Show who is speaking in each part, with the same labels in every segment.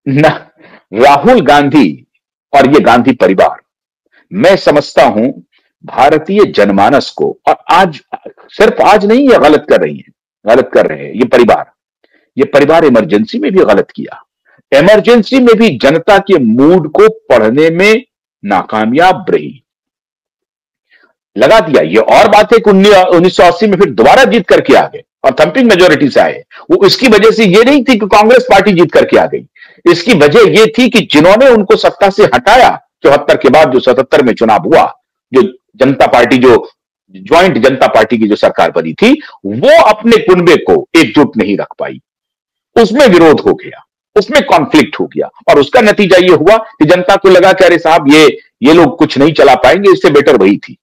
Speaker 1: न, राहुल गांधी और ये गांधी परिवार, मैं समझता हूं भारतीय जनमानस को, और आज, सिर्फ आज नहीं ये गलत कर रही है, गलत कर रहे हैं ये परिवार इमरजेंसी में भी गलत किया। इमरजेंसी में भी जनता के मूड को पढ़ने में नाकामयाब रही, लगा दिया। ये और बात है कि 1980 में फिर दोबारा जीत करके आ गए और थंपिंग मेजोरिटी से आए। वो इसकी वजह से ये नहीं थी कि कांग्रेस पार्टी जीत करके आ गई, इसकी वजह ये थी कि जिन्होंने उनको सत्ता से हटाया 74 के बाद, जो 77 में चुनाव हुआ, जो जनता पार्टी, जो ज्वाइंट जनता पार्टी की जो सरकार बनी थी, वो अपने कुनबे को एकजुट नहीं रख पाई, उसमें विरोध हो गया, उसमें कॉन्फ्लिक्ट हो गया, और उसका नतीजा ये हुआ कि जनता को लगा कि अरे साहब ये लोग कुछ नहीं चला पाएंगे, इससे बेटर वही थी,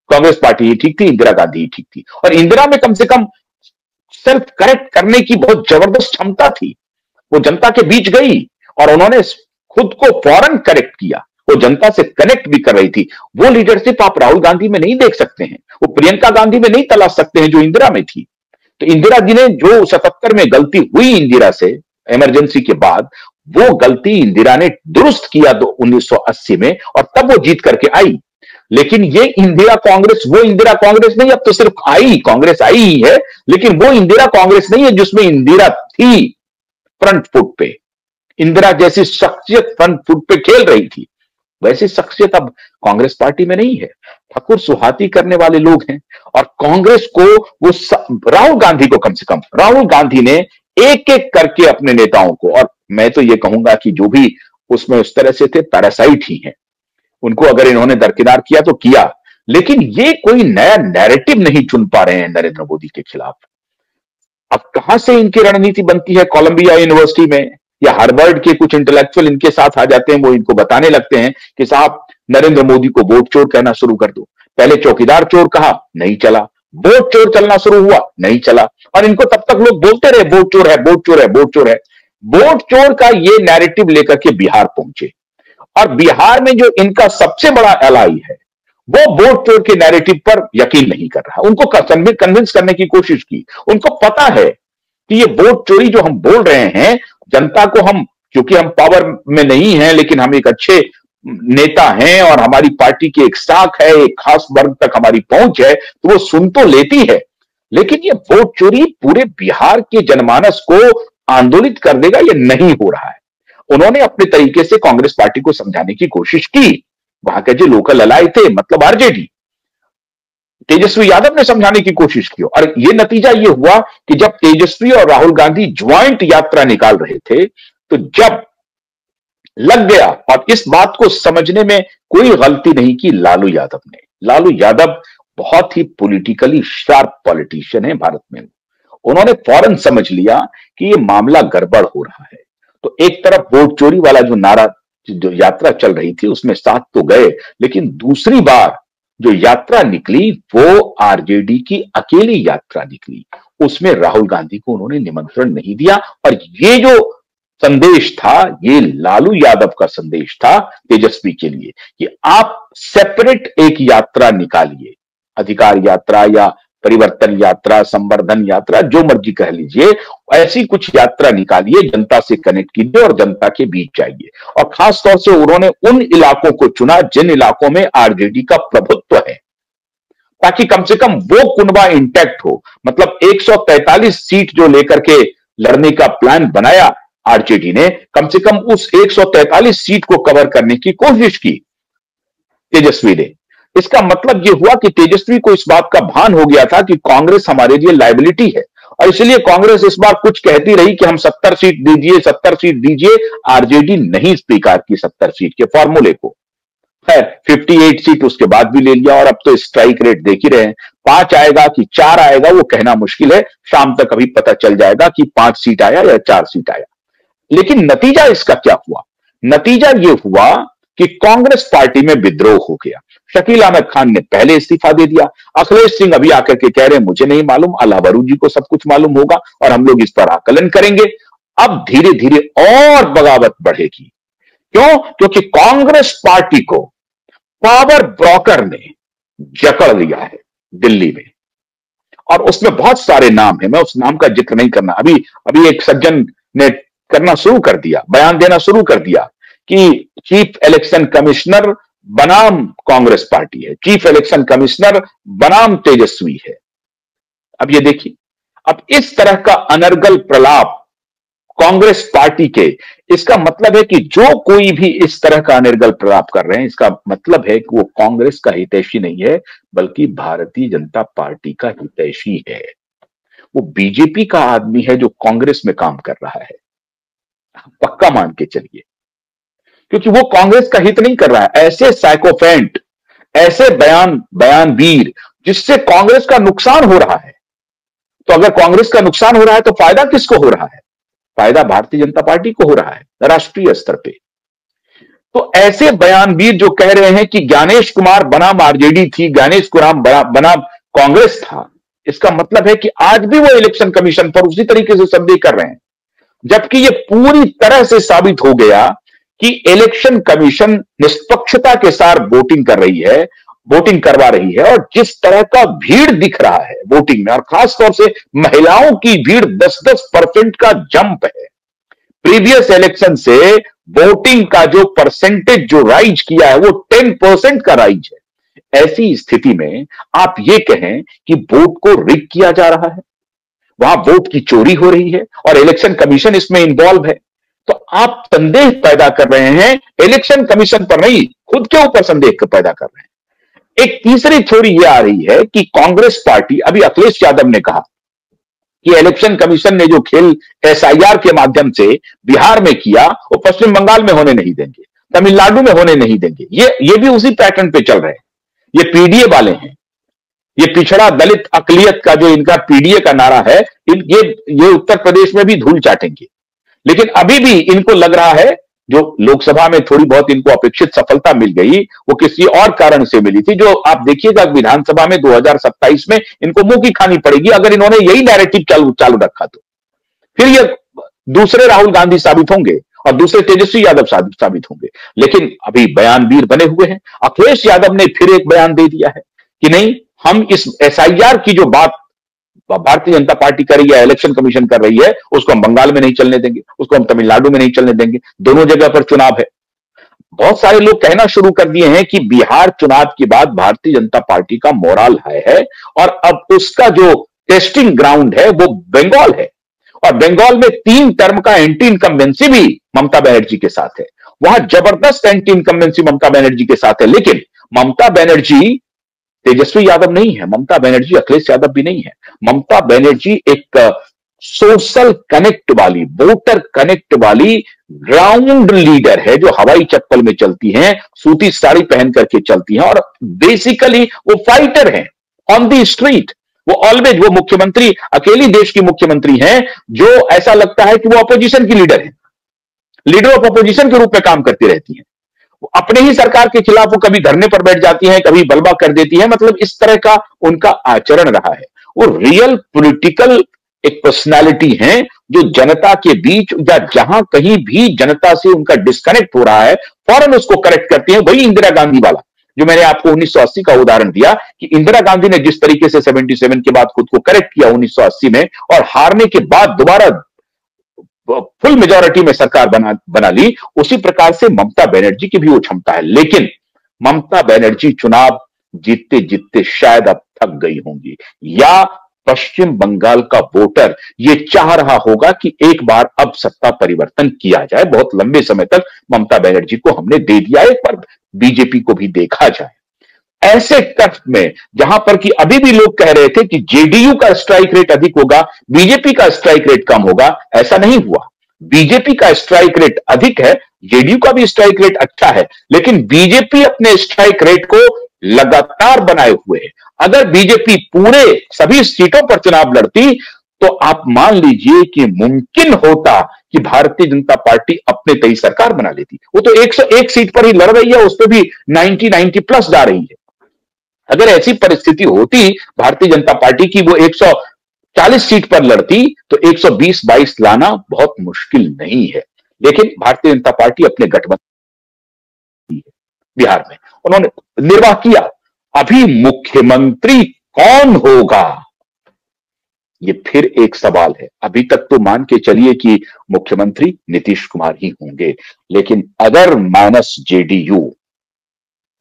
Speaker 1: कांग्रेस पार्टी ही ठीक थी, इंदिरा गांधी ही ठीक थी। और इंदिरा में कम से कम सेल्फ करेक्ट करने की बहुत जबरदस्त क्षमता थी। वो जनता के बीच गई और उन्होंने खुद को फौरन करेक्ट किया, वो जनता से कनेक्ट भी कर रही थी। वो लीडरशिप आप राहुल गांधी में नहीं देख सकते हैं, वो प्रियंका गांधी में नहीं तलाश सकते हैं जो इंदिरा में थी। तो इंदिरा जी ने जो 77 में गलती हुई इंदिरा से इमरजेंसी के बाद, वो गलती इंदिरा ने दुरुस्त किया 1980 में, और तब वो जीत करके आई। लेकिन ये इंदिरा कांग्रेस वो इंदिरा कांग्रेस नहीं, अब तो सिर्फ कांग्रेस आई ही है, लेकिन वो इंदिरा कांग्रेस नहीं है जिसमें इंदिरा थी फ्रंट फुट पे, इंदिरा जैसी शख्सियत फ्रंट फुट पे खेल रही थी, वैसी शख्सियत अब कांग्रेस पार्टी में नहीं है। ठकुर सुहाती करने वाले लोग हैं, और कांग्रेस को वो राहुल गांधी को, कम से कम राहुल गांधी ने एक एक करके अपने नेताओं को, और मैं तो ये कहूंगा कि जो भी उसमें उस तरह से थे पैरासाइट ही हैं, उनको अगर इन्होंने दरकिनार किया तो किया, लेकिन ये कोई नया नैरेटिव नहीं चुन पा रहे हैं नरेंद्र मोदी के खिलाफ। अब कहां से इनकी रणनीति बनती है? कोलंबिया यूनिवर्सिटी में या हार्वर्ड के कुछ इंटेलेक्चुअल इनके साथ आ जाते हैं, वो इनको बताने लगते हैं कि साहब नरेंद्र मोदी को वोट चोर कहना शुरू कर दो। पहले चौकीदार चोर कहा, नहीं चला, वोट चोर चलना शुरू हुआ, नहीं चला, और इनको तब तक लोग बोलते रहे वोट चोर है, वोट चोर है, वोट चोर है। वोट चोर का ये नैरेटिव लेकर के बिहार पहुंचे, और बिहार में जो इनका सबसे बड़ा एलाई है, वो वोट चोर के नैरेटिव पर यकीन नहीं कर रहा। उनको कन्विंस करने की कोशिश की, उनको पता है कि ये वोट चोरी जो हम बोल रहे हैं, जनता को हम, क्योंकि हम पावर में नहीं हैं, लेकिन हम एक अच्छे नेता हैं और हमारी पार्टी की एक साख है, एक खास वर्ग तक हमारी पहुंच है, तो वो सुन तो लेती है, लेकिन ये वोट चोरी पूरे बिहार के जनमानस को आंदोलित कर देगा, ये नहीं हो रहा है। उन्होंने अपने तरीके से कांग्रेस पार्टी को समझाने की कोशिश की, वहां के जो लोकल अलाई थे, मतलब आरजेडी, तेजस्वी यादव ने समझाने की कोशिश की, और ये नतीजा ये हुआ कि जब तेजस्वी और राहुल गांधी ज्वाइंट यात्रा निकाल रहे थे, तो जब लग गया, और इस बात को समझने में कोई गलती नहीं की लालू यादव ने। लालू यादव बहुत ही पॉलिटिकली शार्प पॉलिटिशियन है भारत में, उन्होंने फौरन समझ लिया कि ये मामला गड़बड़ हो रहा है। तो एक तरफ वोट चोरी वाला जो नारा, जो यात्रा चल रही थी, उसमें साथ तो गए, लेकिन दूसरी बार जो यात्रा निकली वो आरजेडी की अकेली यात्रा निकली, उसमें राहुल गांधी को उन्होंने निमंत्रण नहीं दिया। और ये जो संदेश था, ये लालू यादव का संदेश था तेजस्वी के लिए कि आप सेपरेट एक यात्रा निकालिए, अधिकार यात्रा या परिवर्तन यात्रा, संवर्धन यात्रा, जो मर्जी कह लीजिए, ऐसी कुछ यात्रा निकालिए, जनता से कनेक्ट कीजिए और जनता के बीच जाइए। और खास तौर से उन्होंने उन इलाकों को चुना जिन इलाकों में आरजेडी का प्रभुत्व है, ताकि कम से कम वो कुनबा इंटैक्ट हो। मतलब 143 सीट जो लेकर के लड़ने का प्लान बनाया आरजेडी ने, कम से कम उस 143 सीट को कवर करने की कोशिश की तेजस्वी ने। इसका मतलब यह हुआ कि तेजस्वी को इस बात का भान हो गया था कि कांग्रेस हमारे लिए लायबिलिटी है, और इसलिए कांग्रेस इस बार कुछ कहती रही कि हम 70 सीट दीजिए, 70 सीट दीजिए। आरजेडी नहीं स्वीकार की 70 सीट के फॉर्मूले को। खैर 58 सीट उसके बाद भी ले लिया, और अब तो स्ट्राइक रेट देख ही रहे हैं, 5 आएगा कि 4 आएगा वो कहना मुश्किल है, शाम तक अभी पता चल जाएगा कि 5 सीट आया या 4 सीट आया। लेकिन नतीजा इसका क्या हुआ? नतीजा यह हुआ कि कांग्रेस पार्टी में विद्रोह हो गया। शकील अहमद खान ने पहले इस्तीफा दे दिया, अखिलेश सिंह अभी आकर के कह रहे हैं मुझे नहीं मालूम, अलावरू जी को सब कुछ मालूम होगा और हम लोग इस पर आकलन करेंगे। अब धीरे धीरे और बगावत बढ़ेगी। क्यों? क्योंकि कांग्रेस पार्टी को पावर ब्रोकर ने जकड़ लिया है दिल्ली में, और उसमें बहुत सारे नाम हैं, मैं उस नाम का जिक्र नहीं करना। अभी अभी एक सज्जन ने करना शुरू कर दिया, बयान देना शुरू कर दिया कि चीफ इलेक्शन कमिश्नर बनाम कांग्रेस पार्टी है, चीफ इलेक्शन कमिश्नर बनाम तेजस्वी है। अब ये देखिए, अब इस तरह का अनर्गल प्रलाप कांग्रेस पार्टी के, इसका मतलब है कि जो कोई भी इस तरह का अनर्गल प्रलाप कर रहे हैं, इसका मतलब है कि वो कांग्रेस का हितैषी नहीं है, बल्कि भारतीय जनता पार्टी का हितैषी है। वो बीजेपी का आदमी है जो कांग्रेस में काम कर रहा है, पक्का मान के चलिए, क्योंकि वो कांग्रेस का हित नहीं कर रहा है। ऐसे साइकोफेंट, ऐसे बयानवीर जिससे कांग्रेस का नुकसान हो रहा है। तो अगर कांग्रेस का नुकसान हो रहा है तो फायदा किसको हो रहा है? फायदा भारतीय जनता पार्टी को हो रहा है राष्ट्रीय स्तर पे। तो ऐसे बयानवीर जो कह रहे हैं कि ज्ञानेश कुमार बनाम आरजेडी थी, ज्ञानेश कुमार बनाम कांग्रेस था, इसका मतलब है कि आज भी वो इलेक्शन कमीशन पर उसी तरीके से संदेह कर रहे हैं, जबकि ये पूरी तरह से साबित हो गया कि इलेक्शन कमीशन निष्पक्षता के साथ वोटिंग कर रही है, वोटिंग करवा रही है। और जिस तरह का भीड़ दिख रहा है वोटिंग में, और खासतौर से महिलाओं की भीड़ 10-10% का जंप है। प्रीवियस इलेक्शन से वोटिंग का जो परसेंटेज जो राइज किया है वो 10% का राइज है। ऐसी स्थिति में आप ये कहें कि वोट को रिग किया जा रहा है, वहां वोट की चोरी हो रही है और इलेक्शन कमीशन इसमें इन्वॉल्व है, तो आप संदेह पैदा कर रहे हैं इलेक्शन कमीशन पर नहीं, खुद के ऊपर संदेह पैदा कर रहे हैं। एक तीसरी थ्योरी यह आ रही है कि कांग्रेस पार्टी, अभी अखिलेश यादव ने कहा कि इलेक्शन कमीशन ने जो खेल एसआईआर के माध्यम से बिहार में किया वो पश्चिम बंगाल में होने नहीं देंगे, तमिलनाडु में होने नहीं देंगे। ये भी उसी पैटर्न पे चल रहे हैं। ये पीडीए वाले हैं, ये पिछड़ा दलित अकलियत का जो इनका पीडीए का नारा है, ये उत्तर प्रदेश में भी धूल चाटेंगे। लेकिन अभी भी इनको लग रहा है, जो लोकसभा में थोड़ी बहुत इनको अपेक्षित सफलता मिल गई वो किसी और कारण से मिली थी, जो आप देखिएगा विधानसभा में 2027 में इनको मुंह की खानी पड़ेगी अगर इन्होंने यही नैरेटिव चालू रखा। तो फिर ये दूसरे राहुल गांधी साबित होंगे और दूसरे तेजस्वी यादव साबित होंगे। लेकिन अभी बयानवीर बने हुए हैं। अखिलेश यादव ने फिर एक बयान दे दिया है कि नहीं, हम इस एसआईआर की जो बात भारतीय जनता पार्टी कर रही है, इलेक्शन कमीशन कर रही है, उसको हम बंगाल में नहीं चलने देंगे, उसको हम तमिलनाडु में नहीं चलने देंगे, दोनों जगह पर चुनाव है। बहुत सारे लोग कहना शुरू कर दिए हैं कि बिहार चुनाव के बाद भारतीय जनता पार्टी का मोरल है और अब उसका जो टेस्टिंग ग्राउंड है वो बंगाल है। और बंगाल में 3 टर्म का एंटी इनकम्बेंसी भी ममता बनर्जी के साथ है, वहां जबरदस्त एंटी इनकम्बेंसी ममता बनर्जी के साथ है। लेकिन ममता बनर्जी तेजस्वी यादव नहीं है, ममता बनर्जी अखिलेश यादव भी नहीं है। ममता बनर्जी एक सोशल कनेक्ट वाली, वोटर कनेक्ट वाली ग्राउंड लीडर है, जो हवाई चप्पल में चलती हैं, सूती साड़ी पहन करके चलती हैं और बेसिकली वो फाइटर हैं ऑन द स्ट्रीट। वो ऑलवेज, वो मुख्यमंत्री, अकेली देश की मुख्यमंत्री हैं जो ऐसा लगता है कि वो अपोजिशन की लीडर है, लीडर ऑफ अपोजिशन के रूप में काम करती रहती हैं। अपने ही सरकार के खिलाफ वो कभी धरने पर बैठ जाती हैं, कभी बलबा कर देती हैं, मतलब इस तरह का उनका आचरण रहा है। वो रियल पॉलिटिकल एक पर्सनालिटी है जो जनता के बीच या जहां कहीं भी जनता से उनका डिस्कनेक्ट हो रहा है फौरन उसको करेक्ट करती है। वही इंदिरा गांधी वाला जो मैंने आपको 1980 का उदाहरण दिया कि इंदिरा गांधी ने जिस तरीके से 77 के बाद खुद को करेक्ट किया 1980 में और हारने के बाद दोबारा फुल मेजॉरिटी में सरकार बना ली, उसी प्रकार से ममता बनर्जी की भी वो क्षमता है। लेकिन ममता बनर्जी चुनाव जीतते जीतते शायद अब थक गई होंगी, या पश्चिम बंगाल का वोटर ये चाह रहा होगा कि एक बार अब सत्ता परिवर्तन किया जाए। बहुत लंबे समय तक ममता बनर्जी को हमने दे दिया, एक बार बीजेपी को भी देखा जाए। ऐसे टर्फ में जहां पर कि अभी भी लोग कह रहे थे कि जेडीयू का स्ट्राइक रेट अधिक होगा, बीजेपी का स्ट्राइक रेट कम होगा, ऐसा नहीं हुआ। बीजेपी का स्ट्राइक रेट अधिक है, जेडीयू का भी स्ट्राइक रेट अच्छा है, लेकिन बीजेपी अपने स्ट्राइक रेट को लगातार बनाए हुए है। अगर बीजेपी पूरे सभी सीटों पर चुनाव लड़ती तो आप मान लीजिए कि मुमकिन होता कि भारतीय जनता पार्टी अपने तय सरकार बना लेती। वो तो 101 सीट पर ही लड़ रही है, उस पर भी 90 प्लस जा रही है। अगर ऐसी परिस्थिति होती भारतीय जनता पार्टी की वो 140 सीट पर लड़ती तो 120-22 लाना बहुत मुश्किल नहीं है। लेकिन भारतीय जनता पार्टी अपने गठबंधन बिहार में उन्होंने निर्वाह किया। अभी मुख्यमंत्री कौन होगा ये फिर एक सवाल है। अभी तक तो मान के चलिए कि मुख्यमंत्री नीतीश कुमार ही होंगे, लेकिन अगर minus JDU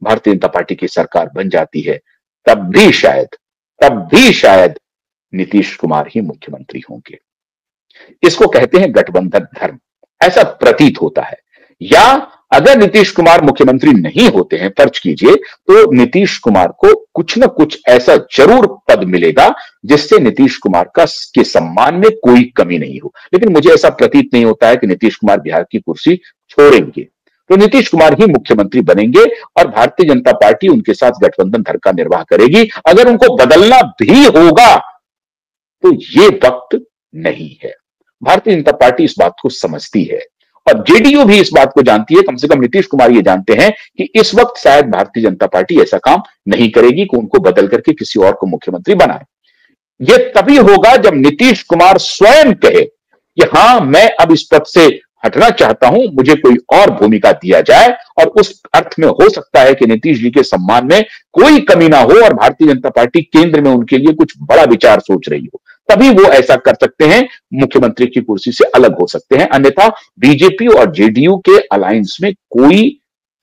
Speaker 1: Bharatiya Janata party की सरकार बन जाती है, तब भी शायद नीतीश कुमार ही मुख्यमंत्री होंगे। इसको कहते हैं गठबंधन धर्म, ऐसा प्रतीत होता है। या अगर नीतीश कुमार मुख्यमंत्री नहीं होते हैं, फर्ज कीजिए, तो नीतीश कुमार को कुछ ना कुछ ऐसा जरूर पद मिलेगा जिससे नीतीश कुमार के सम्मान में कोई कमी नहीं हो। लेकिन मुझे ऐसा प्रतीत नहीं होता है कि नीतीश कुमार बिहार की कुर्सी छोड़ेंगे, तो नीतीश कुमार ही मुख्यमंत्री बनेंगे और भारतीय जनता पार्टी उनके साथ गठबंधन धर्म का निर्वाह करेगी। अगर उनको बदलना भी होगा तो ये वक्त नहीं है। भारतीय जनता पार्टी इस बात को समझती है और जेडीयू भी इस बात को जानती है। कम से कम नीतीश कुमार ये जानते हैं कि इस वक्त शायद भारतीय जनता पार्टी ऐसा काम नहीं करेगी कि उनको बदल करके किसी और को मुख्यमंत्री बनाए। यह तभी होगा जब नीतीश कुमार स्वयं कहे कि हां, मैं अब इस पद से हटना चाहता हूं, मुझे कोई और भूमिका दिया जाए, और उस अर्थ में हो सकता है कि नीतीश जी के सम्मान में कोई कमी ना हो और भारतीय जनता पार्टी केंद्र में उनके लिए कुछ बड़ा विचार सोच रही हो, तभी वो ऐसा कर सकते हैं, मुख्यमंत्री की कुर्सी से अलग हो सकते हैं। अन्यथा बीजेपी और जेडीयू के अलायंस में कोई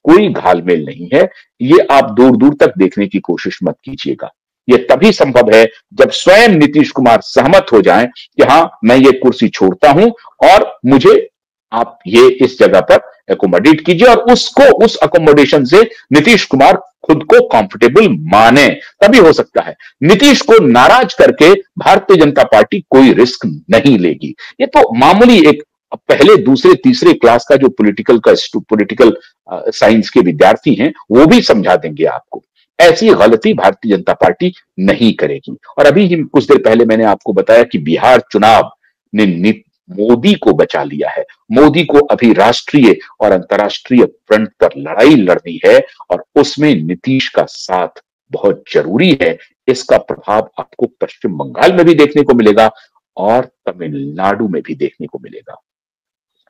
Speaker 1: कोई घालमेल नहीं है। ये आप दूर दूर तक देखने की कोशिश मत कीजिएगा। ये तभी संभव है जब स्वयं नीतीश कुमार सहमत हो जाएं कि हां, मैं ये कुर्सी छोड़ता हूं और मुझे आप ये इस जगह पर एकोमोडेट कीजिए, और उसको उस अकोमोडेशन से नीतीश कुमार खुद को कंफर्टेबल माने, तभी हो सकता है। नीतीश को नाराज करके भारतीय जनता पार्टी कोई रिस्क नहीं लेगी। ये तो मामूली एक पहले दूसरे तीसरे क्लास का जो पॉलिटिकल साइंस के विद्यार्थी हैं वो भी समझा देंगे आपको। ऐसी गलती भारतीय जनता पार्टी नहीं करेगी। और अभी ही कुछ देर पहले मैंने आपको बताया कि बिहार चुनाव ने मोदी को बचा लिया है। मोदी को अभी राष्ट्रीय और अंतर्राष्ट्रीय फ्रंट पर लड़ाई लड़नी है और उसमें नीतीश का साथ बहुत जरूरी है। इसका प्रभाव आपको पश्चिम बंगाल में भी देखने को मिलेगा और तमिलनाडु में भी देखने को मिलेगा।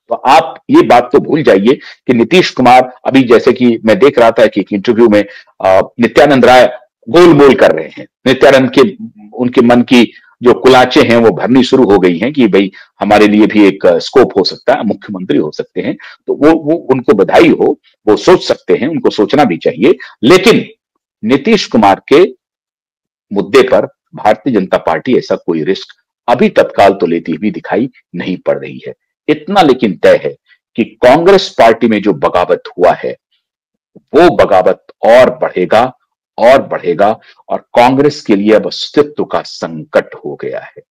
Speaker 1: तो आप ये बात तो भूल जाइए कि नीतीश कुमार अभी, जैसे कि मैं देख रहा था कि एक इंटरव्यू में नित्यानंद राय गोलमोल कर रहे हैं। नित्यानंद के उनके मन की जो कुलाचे हैं वो भरनी शुरू हो गई हैं कि भाई हमारे लिए भी एक स्कोप हो सकता है, मुख्यमंत्री हो सकते हैं। तो वो उनको बधाई हो, वो सोच सकते हैं, उनको सोचना भी चाहिए। लेकिन नीतीश कुमार के मुद्दे पर भारतीय जनता पार्टी ऐसा कोई रिस्क अभी तत्काल तो लेती हुई दिखाई नहीं पड़ रही है। इतना लेकिन तय है कि कांग्रेस पार्टी में जो बगावत हुआ है वो बगावत और बढ़ेगा और बढ़ेगा, और कांग्रेस के लिए अब अस्तित्व का संकट हो गया है।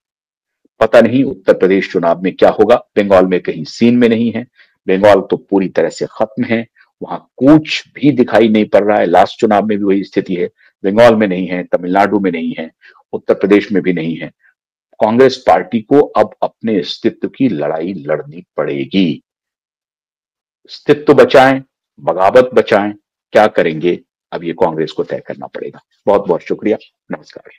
Speaker 1: पता नहीं उत्तर प्रदेश चुनाव में क्या होगा। बंगाल में कहीं सीन में नहीं है, बंगाल तो पूरी तरह से खत्म है, वहां कुछ भी दिखाई नहीं पड़ रहा है। लास्ट चुनाव में भी वही स्थिति है, बंगाल में नहीं है, तमिलनाडु में नहीं है, उत्तर प्रदेश में भी नहीं है। कांग्रेस पार्टी को अब अपने अस्तित्व की लड़ाई लड़नी पड़ेगी। अस्तित्व बचाएं, बगावत बचाएं, क्या करेंगे अब ये कांग्रेस को तय करना पड़ेगा। बहुत बहुत शुक्रिया, नमस्कार।